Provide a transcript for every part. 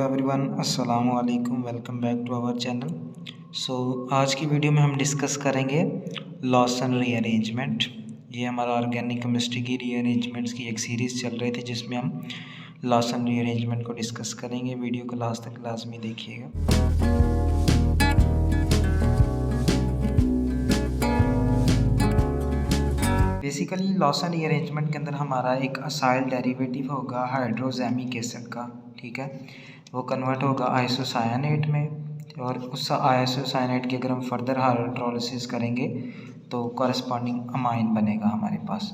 Everyone, अस्सलाम वालेकुम। Welcome back to our channel. आज की वीडियो में हम डिस्कस करेंगे लॉसन रीअरेंजमेंट। ये हमारा ऑर्गेनिक केमिस्ट्री की रीअरेंजमेंट्स की एक सीरीज़ चल रही थी जिसमें हम लॉसन रीअरेंजमेंट को डिस्कस करेंगे। वीडियो को लास्ट तक लाजमी देखिएगा। बेसिकली लॉसन रीअरेंजमेंट के अंदर हमारा एक असाइल डेरिवेटिव होगा हाइड्रोजेमिक एसिड का, ठीक है। वो कन्वर्ट होगा आइसोसायानेट में, और उस आइसोसायानेट की अगर हम फर्दर हाइड्रोलिसिस करेंगे तो कॉरस्पॉन्डिंग अमाइन बनेगा हमारे पास।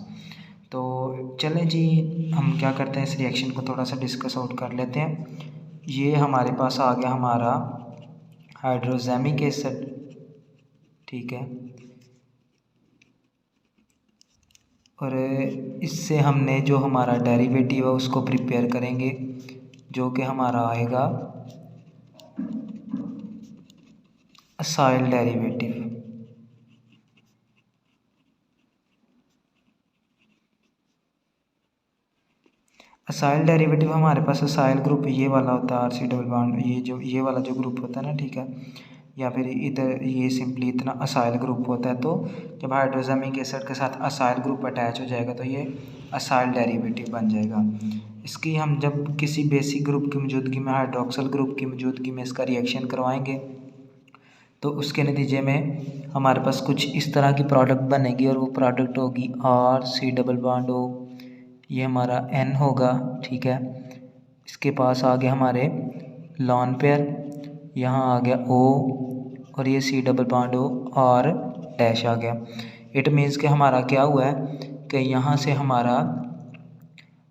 तो चलें जी, हम क्या करते हैं, इस रिएक्शन को थोड़ा सा डिस्कस आउट कर लेते हैं। ये हमारे पास आ गया हमारा हाइड्रोजेमिक एसिड, ठीक है। और इससे हमने जो हमारा डेरिवेटिव है उसको प्रिपेयर करेंगे, जो कि हमारा आएगा असाइल डेरिवेटिव। असाइल डेरिवेटिव हमारे पास असाइल ग्रुप ये वाला होता है, RC डबल बॉन्ड, ये वाला जो ग्रुप होता है ना, ठीक है। या फिर इधर ये सिंपली इतना असाइल ग्रुप होता है। तो जब हाइड्रोजेमिक एसिड के साथ असाइल ग्रुप अटैच हो जाएगा तो ये असाइल डेरिवेटिव बन जाएगा। इसकी हम जब किसी बेसिक ग्रुप की मौजूदगी में, हाइड्रोक्सल ग्रुप की मौजूदगी में इसका रिएक्शन करवाएंगे तो उसके नतीजे में हमारे पास कुछ इस तरह की प्रोडक्ट बनेगी, और वो प्रोडक्ट होगी RC डबल बॉन्ड O, ये हमारा N होगा, ठीक है। इसके पास आ गया हमारे लॉन पेयर, यहाँ आ गया O, और ये C डबल बॉन्ड O और डैश आ गया। इट मीन्स कि हमारा क्या हुआ है कि यहाँ से हमारा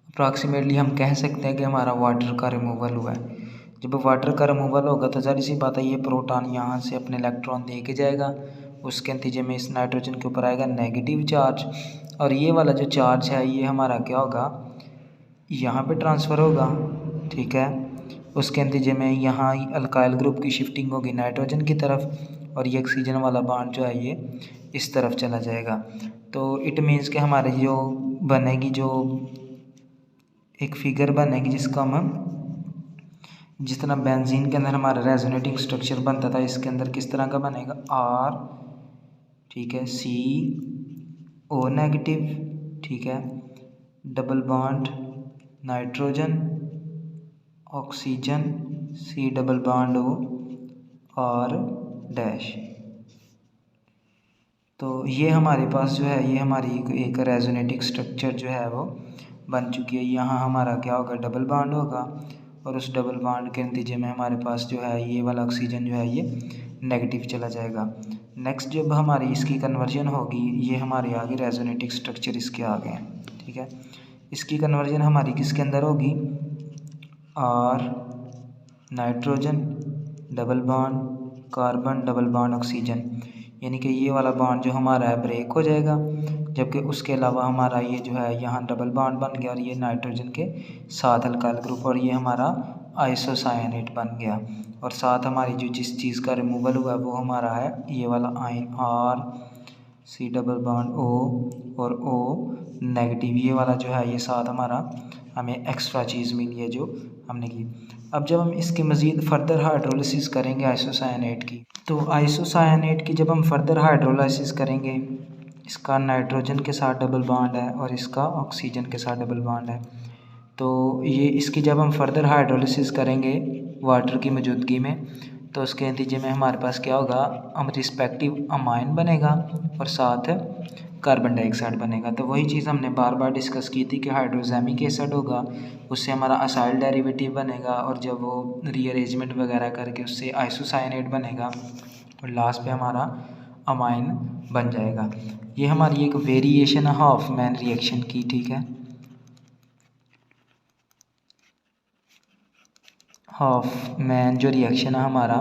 अप्रॉक्सीमेटली हम कह सकते हैं कि हमारा वाटर का रिमूवल हुआ है। जब वाटर का रिमूवल होगा तो ज़ाहिर सी बात है ये प्रोटॉन यहाँ से अपने इलेक्ट्रॉन दे के जाएगा, उसके नतीजे में इस नाइट्रोजन के ऊपर आएगा नेगेटिव चार्ज, और ये वाला जो चार्ज है ये हमारा क्या होगा, यहाँ पे ट्रांसफ़र होगा, ठीक है। उसके नतीजे में यहाँ अल्काइल ग्रुप की शिफ्टिंग होगी नाइट्रोजन की तरफ, और ये ऑक्सीजन वाला बॉन्ड जो है ये इस तरफ चला जाएगा। तो इट मीन्स कि हमारे जो बनेगी, जो एक फिगर बनेगी जिसका हम, जितना बेंजीन के अंदर हमारा रेजोनेटिंग स्ट्रक्चर बनता था, इसके अंदर किस तरह का बनेगा, R, ठीक है, CO नेगेटिव, ठीक है, double bond nitrogen, oxygen, C double bond O और डैश। तो ये हमारे पास जो है, ये हमारी एक रेजोनेटिंग स्ट्रक्चर जो है वो बन चुकी है। यहाँ हमारा क्या होगा, डबल बॉन्ड होगा, और उस डबल बॉन्ड के नतीजे में हमारे पास जो है ये वाला ऑक्सीजन जो है ये नेगेटिव चला जाएगा। नेक्स्ट जब हमारी इसकी कन्वर्जन होगी, ये हमारे आगे रेजोनेटिक स्ट्रक्चर इसके आगे हैं, ठीक है। इसकी कन्वर्जन हमारी किसके अंदर होगी, R nitrogen double bond carbon double bond oxygen, यानी कि ये वाला बॉन्ड जो हमारा है ब्रेक हो जाएगा, जबकि उसके अलावा हमारा ये जो है यहाँ डबल बॉन्ड बन गया, और ये नाइट्रोजन के साथ अल्काइल ग्रुप, और ये हमारा आइसोसायानेट बन गया। और साथ हमारी जो जिस चीज़ का रिमूवल हुआ है वो हमारा है ये वाला ion RC double bond O और O नेगेटिव, ये वाला जो है ये साथ हमारा हमें एक्स्ट्रा चीज़ मिली है जो हमने की। अब जब हम इसकी मज़ीद फर्दर हाइड्रोलिसिस करेंगे आइसोसायानेट की, तो आइसोसायानेट की जब हम फर्दर हाइड्रोलिसिस करेंगे, इसका नाइट्रोजन के साथ डबल बॉन्ड है और इसका ऑक्सीजन के साथ डबल बॉन्ड है। तो ये इसकी जब हम फर्दर हाइड्रोलिसिस करेंगे वाटर की मौजूदगी में, तो उसके नतीजे में हमारे पास क्या होगा, हम रिस्पेक्टिव अमाइन बनेगा और साथ कार्बन डाइऑक्साइड बनेगा। तो वही चीज़ हमने बार बार डिस्कस की थी कि हाइड्रोजेमिक एसिड होगा, उससे हमारा असाइल डेरिवेटिव बनेगा, और जब वो रीअरेंजमेंट वगैरह करके उससे आइसोसायानेट बनेगा, और लास्ट पे हमारा अमाइन बन जाएगा। ये हमारी एक वेरिएशन है हॉफमैन रिएक्शन की, ठीक है। हॉफमैन जो रिएक्शन है हमारा,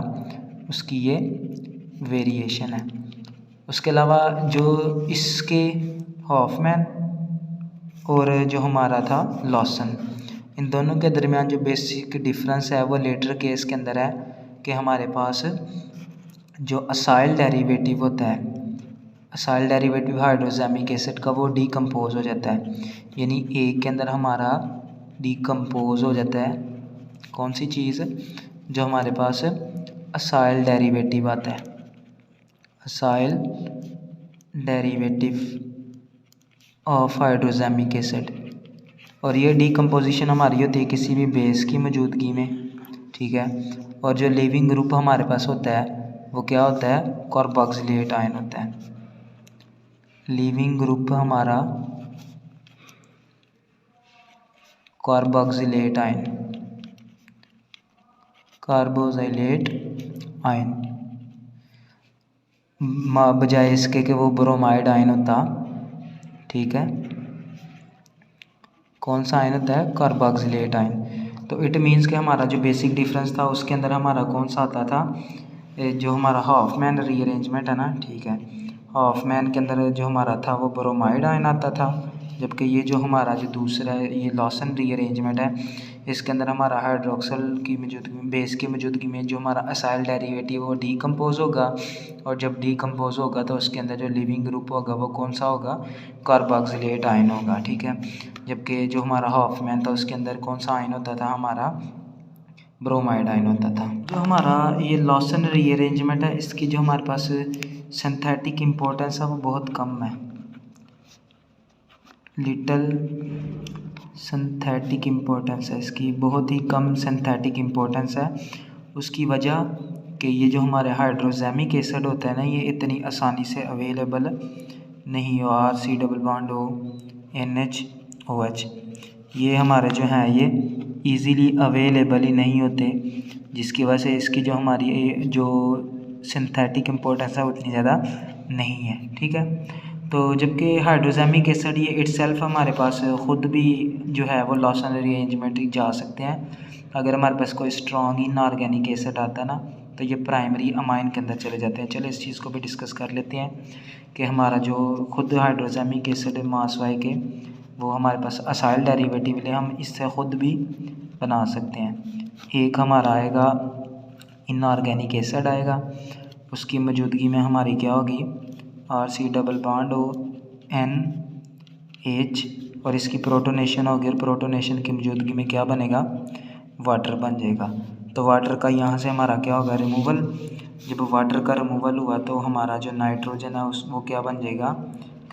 उसकी ये वेरिएशन है। उसके अलावा जो इसके हॉफमैन और जो हमारा था लॉसन, इन दोनों के दरमियान जो बेसिक डिफरेंस है वो लेटर केस के अंदर है कि हमारे पास जो असाइल डेरिवेटिव होता है, असाइल डेरिवेटिव हाइड्रोजेमिक एसिड का, वो डीकम्पोज हो जाता है, यानी एक के अंदर हमारा डीकम्पोज हो जाता है कौन सी चीज़ जो हमारे पास असाइल डेरिवेटिव आता है, असाइल डेरिवेटिव ऑफ हाइड्रोजेमिक एसिड। और ये डीकम्पोजिशन हमारी होती है किसी भी बेस की मौजूदगी में, ठीक है। और जो लिविंग ग्रुप हमारे पास होता है वो क्या होता है, कार्बोक्सिलेट आयन होता है। लिविंग ग्रुप हमारा कार्बोक्सिलेट आयन, कार्बोक्सिलेट आयन, बजाय इसके कि वो ब्रोमाइड आयन होता, ठीक है। कौन सा आयन होता है, कार्बोक्सिलेट आयन। तो इट मीन्स कि हमारा जो बेसिक डिफरेंस था उसके अंदर हमारा कौन सा आता था, जो हमारा हॉफमैन रीअरेंजमेंट है ना, ठीक है। हॉफमैन के अंदर जो हमारा था वो ब्रोमाइड आयन आता था, जबकि ये जो हमारा जो दूसरा है ये लॉसन रीअरेंजमेंट है, इसके अंदर हमारा हाइड्रोक्सल की मौजूदगी में, बेस की मौजूदगी में जो हमारा असाइल डेरिवेटिव वो डीकम्पोज होगा, और जब डीकम्पोज होगा तो उसके अंदर जो लिविंग ग्रुप होगा वो कौन सा होगा, कार्बोक्सिलेट आयन होगा, ठीक है। जबकि जो हमारा हॉफमैन था उसके अंदर कौन सा आयन होता था, हमारा ब्रोमाइड आयन होता था। जो हमारा ये लॉसन रीअरेंजमेंट है इसकी जो हमारे पास सिंथेटिक इम्पोर्टेंस है वो बहुत कम है, लिटल सिंथेटिक इम्पोर्टेंस है इसकी, बहुत ही कम सिंथेटिक इम्पोर्टेंस है। उसकी वजह कि ये जो हमारे हाइड्रोजेमिक एसिड होता है ना, ये इतनी आसानी से अवेलेबल नहीं हो, RC डबल बॉन्ड हो, NH OH, ये हमारे जो हैं ये इजीली अवेलेबल ही नहीं होते, जिसकी वजह से इसकी जो हमारी जो सिंथेटिक इम्पोर्टेंस है उतनी ज़्यादा नहीं है, ठीक है। तो जबकि हाइड्रोजेमिक एसिड ये इटसेल्फ हमारे पास ख़ुद भी जो है वो लॉसन रीअरेंजमेंट जा सकते हैं। अगर हमारे पास कोई स्ट्रॉन्ग इनऑर्गेनिक एसिड आता है ना तो ये प्राइमरी अमाइन के अंदर चले जाते हैं। चलो इस चीज़ को भी डिस्कस कर लेते हैं कि हमारा जो खुद हाइड्रोजेमिक एसिड मास वाई के वो हमारे पास असाइल डेरिवेटिव ले हम इससे ख़ुद भी बना सकते हैं। एक हमारा आएगा इनऑर्गेनिक एसिड आएगा, उसकी मौजूदगी में हमारी क्या होगी, RC डबल बॉन्ड हो, NH, और इसकी प्रोटोनेशन होगी, और प्रोटोनेशन की मौजूदगी में क्या बनेगा, वाटर बन जाएगा। तो वाटर का यहाँ से हमारा क्या होगा, रिमूवल। जब वाटर का रिमूवल हुआ तो हमारा जो नाइट्रोजन है वो क्या बन जाएगा,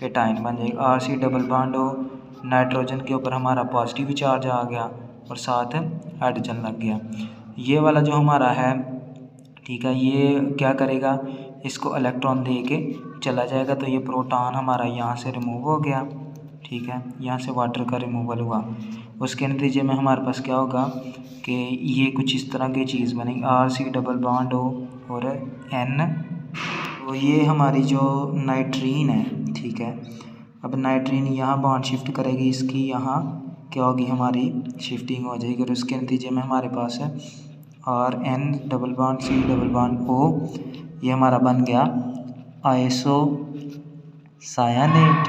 कैटायन बन जाएगा। RC डबल बॉन्ड हो, नाइट्रोजन के ऊपर हमारा पॉजिटिव चार्ज आ गया और साथ हाइड्रोजन लग गया। ये वाला जो हमारा है, ठीक है, ये क्या करेगा, इसको इलेक्ट्रॉन दे के चला जाएगा, तो ये प्रोटॉन हमारा यहाँ से रिमूव हो गया, ठीक है, यहाँ से वाटर का रिमूवल हुआ। उसके नतीजे में हमारे पास क्या होगा कि ये कुछ इस तरह की चीज़ बनेगी, RC डबल बॉन्ड हो और N, तो ये हमारी जो नाइट्रीन है, ठीक है। अब नाइट्रीन यहाँ बॉन्ड शिफ्ट करेगी, इसकी यहाँ क्या होगी, हमारी शिफ्टिंग हो जाएगी, और उसके नतीजे में हमारे पास है RN double bond C double bond O, ये हमारा बन गया आइसो सायानेट।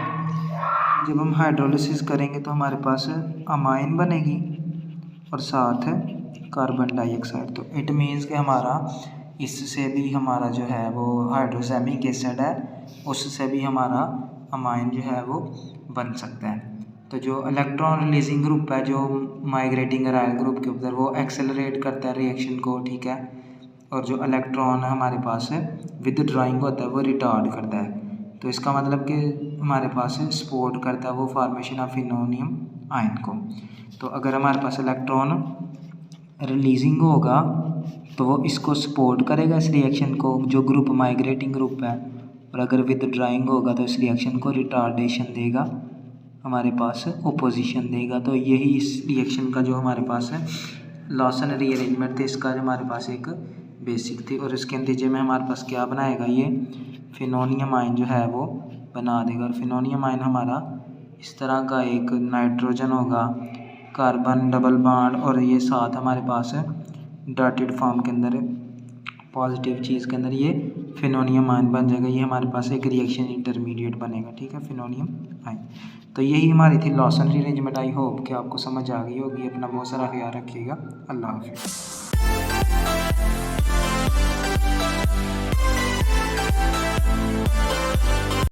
जब हम हाइड्रोलिसिस करेंगे तो हमारे पास अमाइन बनेगी और साथ है कार्बन डाइऑक्साइड। तो इट मीन्स कि हमारा इससे भी हमारा जो है वो हाइड्रोजेमिक एसिड है, उससे भी हमारा अमाइन जो है वो बन सकता है। तो जो इलेक्ट्रॉन रिलीजिंग ग्रुप है जो माइग्रेटिंग अराइल ग्रुप के ऊपर, वो एक्सेलरेट करता है रिएक्शन को, ठीक है। और जो इलेक्ट्रॉन हमारे पास है विद ड्राइंग होता है वो रिटार्ड करता है। तो इसका मतलब कि हमारे पास सपोर्ट करता है वो फॉर्मेशन ऑफ फिनोनियम आयन को। तो अगर हमारे पास इलेक्ट्रॉन रिलीजिंग होगा तो वो इसको सपोर्ट करेगा, इस रिएक्शन को, जो ग्रुप माइग्रेटिंग ग्रुप है। और अगर विद ड्राइंग होगा तो इस रिएक्शन को रिटार्डेशन देगा, हमारे पास ओपोजिशन देगा। तो यही इस रिएक्शन का जो हमारे पास है लॉसन रीअरेंजमेंट थे, इसका जो हमारे पास एक बेसिक थी। और इसके नतीजे में हमारे पास क्या बनाएगा, ये फिनोनियम आयन जो है वो बना देगा। और फिनोनियम आयन हमारा इस तरह का एक नाइट्रोजन होगा, कार्बन डबल बॉन्ड, और ये साथ हमारे पास है डॉटेड फॉर्म के अंदर पॉजिटिव चीज़ के अंदर ये फिनोनियम आयन बन जाएगा। ये हमारे पास एक रिएक्शन इंटरमीडिएट बनेगा, ठीक है, फिनोनियम आयन। तो यही हमारी थी लॉसन रीअरेंजमेंट। आई होप कि आपको समझ आ गई होगी। अपना बहुत सारा ख्याल रखिएगा। अल्लाह हाफिज़।